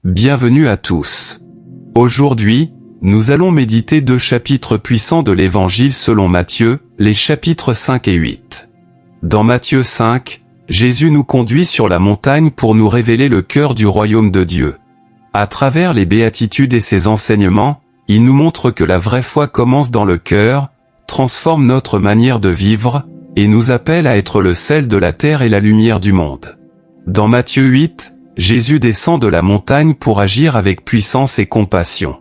bienvenue à tous. Aujourd'hui, nous allons méditer 2 chapitres puissants de l'Évangile selon Matthieu, les chapitres 5 et 8. Dans Matthieu 5, Jésus nous conduit sur la montagne pour nous révéler le cœur du royaume de Dieu. À travers les béatitudes et ses enseignements, il nous montre que la vraie foi commence dans le cœur, transforme notre manière de vivre, et nous appelle à être le sel de la terre et la lumière du monde. Dans Matthieu 8, Jésus descend de la montagne pour agir avec puissance et compassion.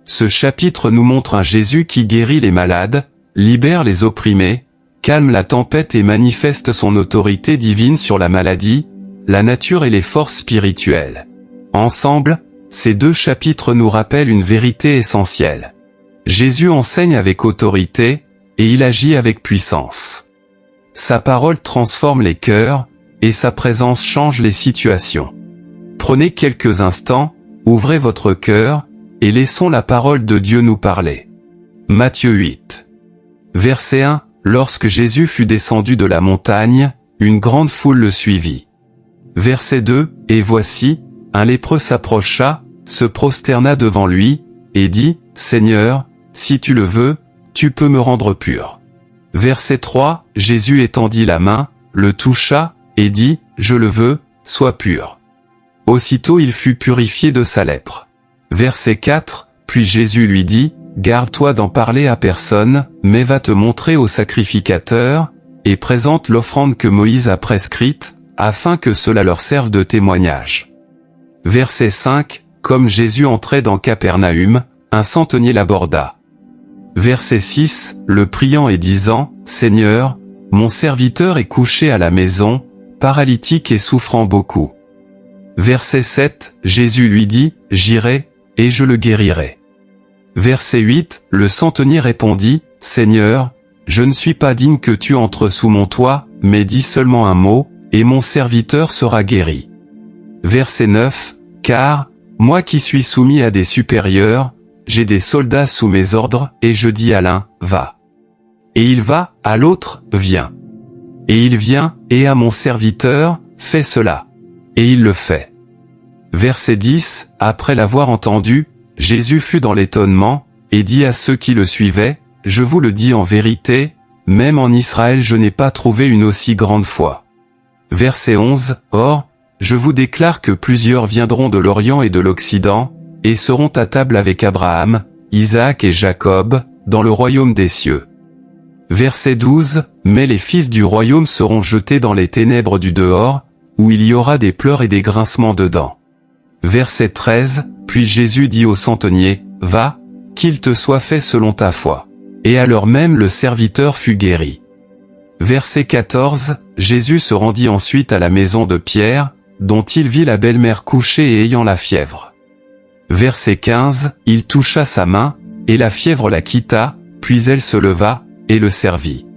Ce chapitre nous montre un Jésus qui guérit les malades, libère les opprimés, calme la tempête et manifeste son autorité divine sur la maladie, la nature et les forces spirituelles. Ensemble, ces 2 chapitres nous rappellent une vérité essentielle. Jésus enseigne avec autorité, et il agit avec puissance. Sa parole transforme les cœurs, et sa présence change les situations. Prenez quelques instants, ouvrez votre cœur, et laissons la parole de Dieu nous parler. Matthieu 8. Verset 1. Lorsque Jésus fut descendu de la montagne, une grande foule le suivit. Verset 2. Et voici, un lépreux s'approcha, se prosterna devant lui, et dit, « Seigneur, si tu le veux, tu peux me rendre pur. » Verset 3. Jésus étendit la main, le toucha, et dit, « Je le veux, sois pur. » Aussitôt il fut purifié de sa lèpre. Verset 4. Puis Jésus lui dit, « Garde-toi d'en parler à personne, mais va te montrer au sacrificateur, et présente l'offrande que Moïse a prescrite, afin que cela leur serve de témoignage. » Verset 5. Comme Jésus entrait dans Capernaüm, un centenier l'aborda. Verset 6. Le priant et disant, « Seigneur, mon serviteur est couché à la maison, paralytique et souffrant beaucoup. » Verset 7. Jésus lui dit, « J'irai, et je le guérirai. » Verset 8. Le centenier répondit, « Seigneur, je ne suis pas digne que tu entres sous mon toit, mais dis seulement un mot, et mon serviteur sera guéri. » Verset 9. Car, moi qui suis soumis à des supérieurs, j'ai des soldats sous mes ordres, et je dis à l'un, « Va. » Et il va, à l'autre, « Viens. » Et il vient, et à mon serviteur, « Fais cela. » Et il le fait. Verset 10. Après l'avoir entendu, Jésus fut dans l'étonnement, et dit à ceux qui le suivaient, « Je vous le dis en vérité, même en Israël je n'ai pas trouvé une aussi grande foi. » Verset 11. Or, je vous déclare que plusieurs viendront de l'Orient et de l'Occident, et seront à table avec Abraham, Isaac et Jacob, dans le royaume des cieux. Verset 12. Mais les fils du royaume seront jetés dans les ténèbres du dehors, où il y aura des pleurs et des grincements de dents. Verset 13. Puis Jésus dit au centenier, « Va, qu'il te soit fait selon ta foi. » Et à l'heure même le serviteur fut guéri. Verset 14. Jésus se rendit ensuite à la maison de Pierre, dont il vit la belle-mère couchée et ayant la fièvre. Verset 15. Il toucha sa main, et la fièvre la quitta, puis elle se leva, et le servit.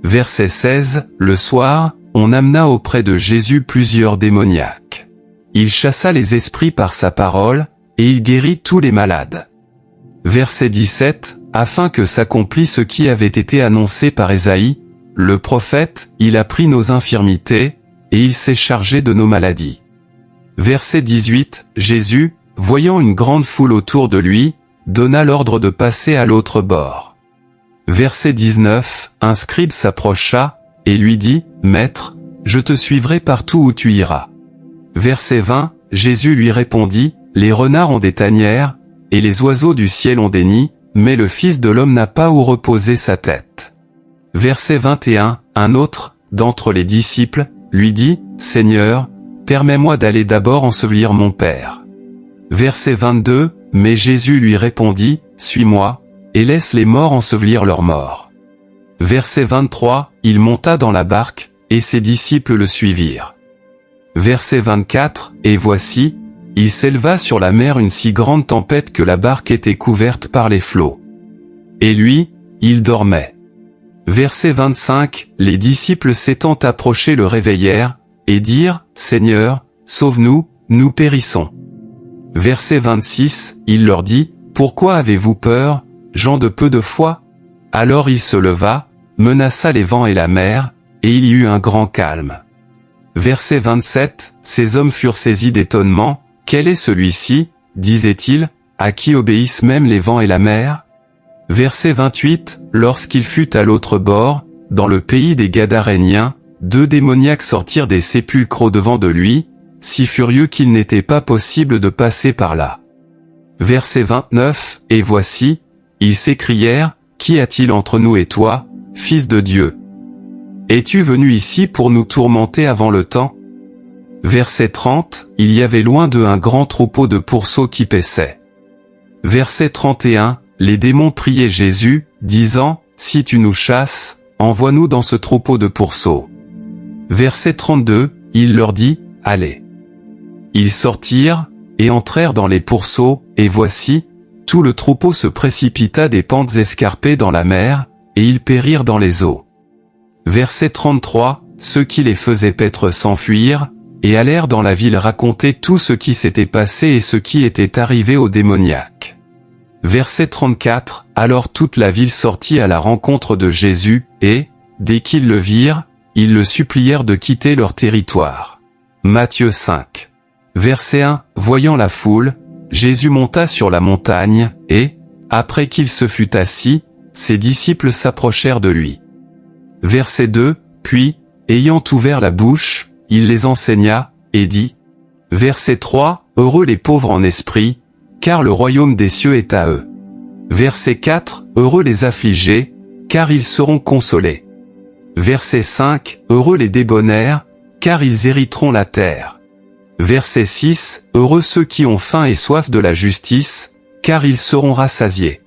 Verset 16. Le soir, on amena auprès de Jésus plusieurs démoniaques. Il chassa les esprits par sa parole, et il guérit tous les malades. Verset 17. Afin que s'accomplisse ce qui avait été annoncé par Ésaïe, le prophète, il a pris nos infirmités, et il s'est chargé de nos maladies. Verset 18. Jésus, voyant une grande foule autour de lui, donna l'ordre de passer à l'autre bord. Verset 19. Un scribe s'approcha, et lui dit, « Maître, je te suivrai partout où tu iras. » Verset 20. Jésus lui répondit, « Les renards ont des tanières, et les oiseaux du ciel ont des nids, mais le Fils de l'homme n'a pas où reposer sa tête. » Verset 21. Un autre, d'entre les disciples, lui dit, « Seigneur, permets-moi d'aller d'abord ensevelir mon Père. » Verset 22. Mais Jésus lui répondit, « Suis-moi, et laisse les morts ensevelir leurs morts. » Verset 23. Il monta dans la barque, et ses disciples le suivirent. Verset 24. Et voici, il s'éleva sur la mer une si grande tempête que la barque était couverte par les flots. Et lui, il dormait. Verset 25. Les disciples s'étant approchés le réveillèrent, et dirent, « Seigneur, sauve-nous, nous périssons. » Verset 26. Il leur dit, « Pourquoi avez-vous peur, gens de peu de foi ?» Alors il se leva, menaça les vents et la mer, et il y eut un grand calme. Verset 27, ces hommes furent saisis d'étonnement, quel est celui-ci, disait-il, à qui obéissent même les vents et la mer? Verset 28, lorsqu'il fut à l'autre bord, dans le pays des Gadaréniens, 2 démoniaques sortirent des sépulcres au-devant de lui, si furieux qu'il n'était pas possible de passer par là. Verset 29, et voici, ils s'écrièrent, qui a-t-il entre nous et toi, Fils de Dieu? Es-tu venu ici pour nous tourmenter avant le temps? Verset 30, il y avait loin d'eux un grand troupeau de pourceaux qui paissaient. Verset 31, les démons priaient Jésus, disant, si tu nous chasses, envoie-nous dans ce troupeau de pourceaux. Verset 32, il leur dit, allez. Ils sortirent, et entrèrent dans les pourceaux, et voici, tout le troupeau se précipita des pentes escarpées dans la mer, et ils périrent dans les eaux. Verset 33, ceux qui les faisaient paître s'enfuirent, et allèrent dans la ville raconter tout ce qui s'était passé et ce qui était arrivé aux démoniaques. Verset 34, alors toute la ville sortit à la rencontre de Jésus, et, dès qu'ils le virent, ils le supplièrent de quitter leur territoire. Matthieu 5. Verset 1, voyant la foule, Jésus monta sur la montagne, et, après qu'il se fut assis, ses disciples s'approchèrent de lui. Verset 2, puis, ayant ouvert la bouche, il les enseigna, et dit. Verset 3, heureux les pauvres en esprit, car le royaume des cieux est à eux. Verset 4, heureux les affligés, car ils seront consolés. Verset 5, heureux les débonnaires, car ils hériteront la terre. Verset 6, heureux ceux qui ont faim et soif de la justice, car ils seront rassasiés.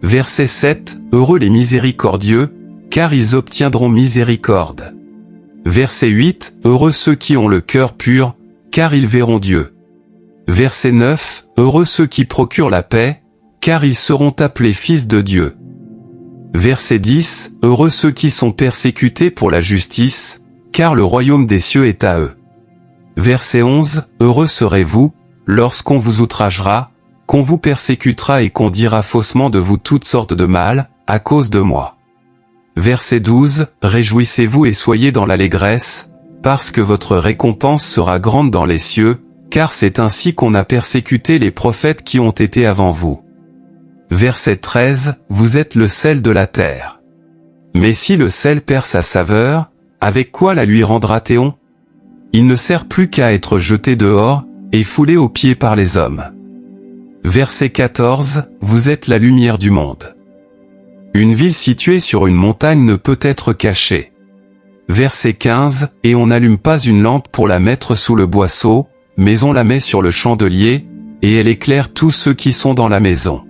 Verset 7, heureux les miséricordieux, car ils obtiendront miséricorde. Verset 8, heureux ceux qui ont le cœur pur, car ils verront Dieu. Verset 9, heureux ceux qui procurent la paix, car ils seront appelés fils de Dieu. Verset 10, heureux ceux qui sont persécutés pour la justice, car le royaume des cieux est à eux. Verset 11, heureux serez-vous, lorsqu'on vous outragera, qu'on vous persécutera et qu'on dira faussement de vous toutes sortes de mal, à cause de moi. Verset 12, réjouissez-vous et soyez dans l'allégresse, parce que votre récompense sera grande dans les cieux, car c'est ainsi qu'on a persécuté les prophètes qui ont été avant vous. Verset 13, vous êtes le sel de la terre. Mais si le sel perd sa saveur, avec quoi la lui rendra-t-on? Il ne sert plus qu'à être jeté dehors, et foulé aux pieds par les hommes. Verset 14, vous êtes la lumière du monde. Une ville située sur une montagne ne peut être cachée. Verset 15, et on n'allume pas une lampe pour la mettre sous le boisseau, mais on la met sur le chandelier, et elle éclaire tous ceux qui sont dans la maison.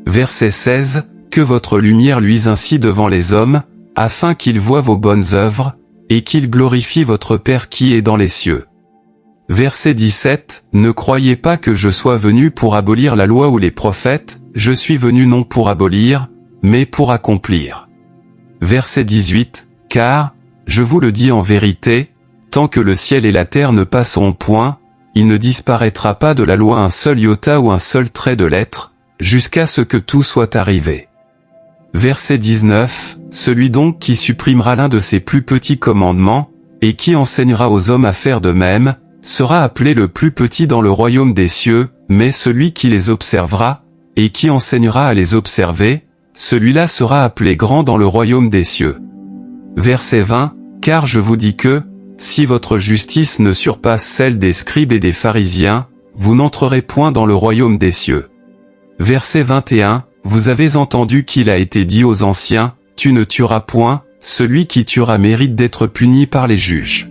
Verset 16, que votre lumière luise ainsi devant les hommes, afin qu'ils voient vos bonnes œuvres, et qu'ils glorifient votre Père qui est dans les cieux. Verset 17, ne croyez pas que je sois venu pour abolir la loi ou les prophètes, je suis venu non pour abolir, mais pour accomplir. Verset 18, car, je vous le dis en vérité, tant que le ciel et la terre ne passeront point, il ne disparaîtra pas de la loi un seul iota ou un seul trait de lettre, jusqu'à ce que tout soit arrivé. Verset 19, celui donc qui supprimera l'un de ses plus petits commandements, et qui enseignera aux hommes à faire de même, sera appelé le plus petit dans le royaume des cieux, mais celui qui les observera, et qui enseignera à les observer, celui-là sera appelé grand dans le royaume des cieux. Verset 20, car je vous dis que, si votre justice ne surpasse celle des scribes et des pharisiens, vous n'entrerez point dans le royaume des cieux. Verset 21, vous avez entendu qu'il a été dit aux anciens, tu ne tueras point, celui qui tuera mérite d'être puni par les juges.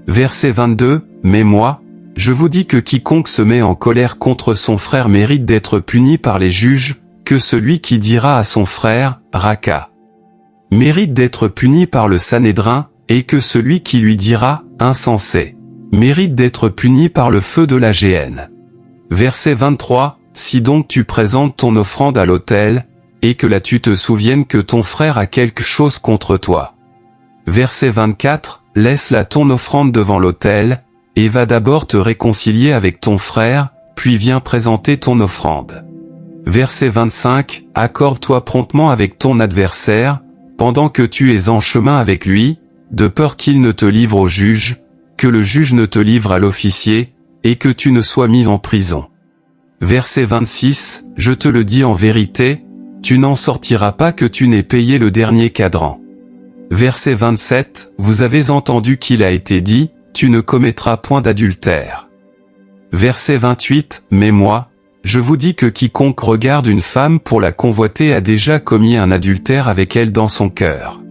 Verset 22, mais moi, je vous dis que quiconque se met en colère contre son frère mérite d'être puni par les juges, que celui qui dira à son frère, Raka, mérite d'être puni par le Sanhédrin, et que celui qui lui dira, insensé, mérite d'être puni par le feu de la géhenne. Verset 23, si donc tu présentes ton offrande à l'autel, et que là tu te souviennes que ton frère a quelque chose contre toi. Verset 24, laisse là ton offrande devant l'autel, et va d'abord te réconcilier avec ton frère, puis viens présenter ton offrande. Verset 25, accorde-toi promptement avec ton adversaire, pendant que tu es en chemin avec lui, de peur qu'il ne te livre au juge, que le juge ne te livre à l'officier, et que tu ne sois mis en prison. Verset 26, je te le dis en vérité, tu n'en sortiras pas que tu n'aies payé le dernier cadran. Verset 27, vous avez entendu qu'il a été dit, tu ne commettras point d'adultère. Verset 28, mais moi, je vous dis que quiconque regarde une femme pour la convoiter a déjà commis un adultère avec elle dans son cœur.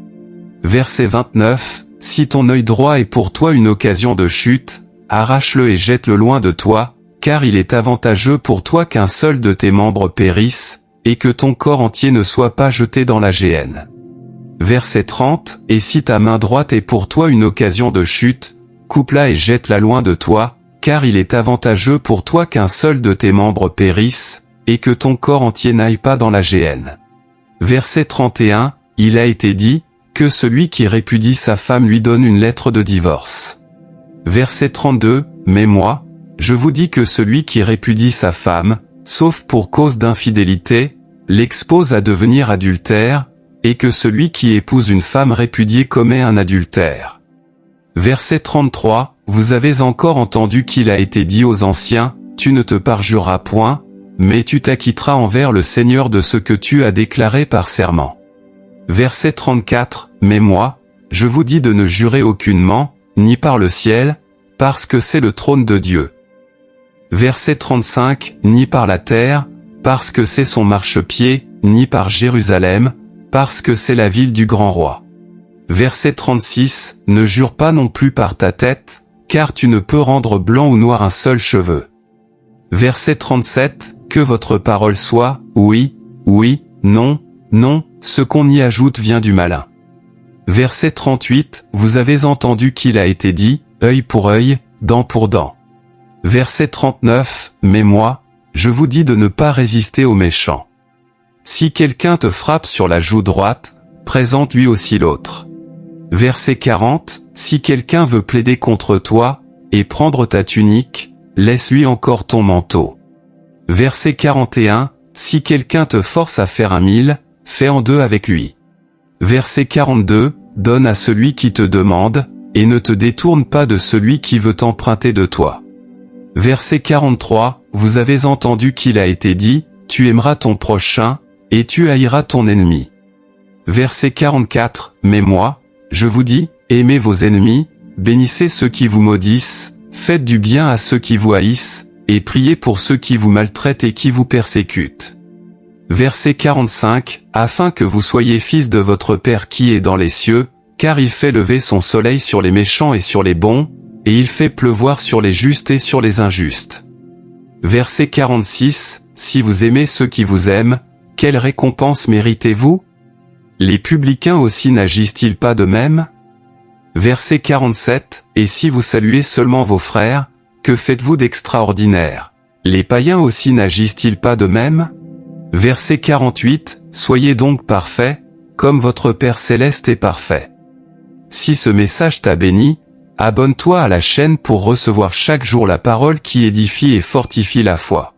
Verset 29, si ton œil droit est pour toi une occasion de chute, arrache-le et jette-le loin de toi, car il est avantageux pour toi qu'un seul de tes membres périsse, et que ton corps entier ne soit pas jeté dans la géhenne. Verset 30, et si ta main droite est pour toi une occasion de chute, coupe-la et jette-la loin de toi, car il est avantageux pour toi qu'un seul de tes membres périsse, et que ton corps entier n'aille pas dans la géhenne. Verset 31, il a été dit, que celui qui répudie sa femme lui donne une lettre de divorce. Verset 32, mais moi, je vous dis que celui qui répudie sa femme, sauf pour cause d'infidélité, l'expose à devenir adultère, et que celui qui épouse une femme répudiée commet un adultère. Verset 33, vous avez encore entendu qu'il a été dit aux anciens, tu ne te parjureras point, mais tu t'acquitteras envers le Seigneur de ce que tu as déclaré par serment. Verset 34, mais moi, je vous dis de ne jurer aucunement, ni par le ciel, parce que c'est le trône de Dieu. Verset 35, ni par la terre, parce que c'est son marchepied, ni par Jérusalem, parce que c'est la ville du grand roi. Verset 36, ne jure pas non plus par ta tête, car tu ne peux rendre blanc ou noir un seul cheveu. Verset 37, que votre parole soit, oui, oui, non, non, ce qu'on y ajoute vient du malin. Verset 38, vous avez entendu qu'il a été dit, œil pour œil, dent pour dent. Verset 39, mais moi, je vous dis de ne pas résister aux méchants. Si quelqu'un te frappe sur la joue droite, présente lui aussi l'autre. Verset 40, si quelqu'un veut plaider contre toi, et prendre ta tunique, laisse-lui encore ton manteau. Verset 41, si quelqu'un te force à faire 1 000, fais en 2 avec lui. Verset 42, donne à celui qui te demande, et ne te détourne pas de celui qui veut emprunter de toi. Verset 43, vous avez entendu qu'il a été dit, tu aimeras ton prochain, et tu haïras ton ennemi. Verset 44, mais moi, je vous dis, aimez vos ennemis, bénissez ceux qui vous maudissent, faites du bien à ceux qui vous haïssent, et priez pour ceux qui vous maltraitent et qui vous persécutent. Verset 45, afin que vous soyez fils de votre Père qui est dans les cieux, car il fait lever son soleil sur les méchants et sur les bons, et il fait pleuvoir sur les justes et sur les injustes. Verset 46, si vous aimez ceux qui vous aiment, quelle récompense méritez-vous? Les publicains aussi n'agissent-ils pas de même? Verset 47, et si vous saluez seulement vos frères, que faites-vous d'extraordinaire? Les païens aussi n'agissent-ils pas de même? Verset 48, soyez donc parfaits, comme votre Père céleste est parfait. Si ce message t'a béni, abonne-toi à la chaîne pour recevoir chaque jour la parole qui édifie et fortifie la foi.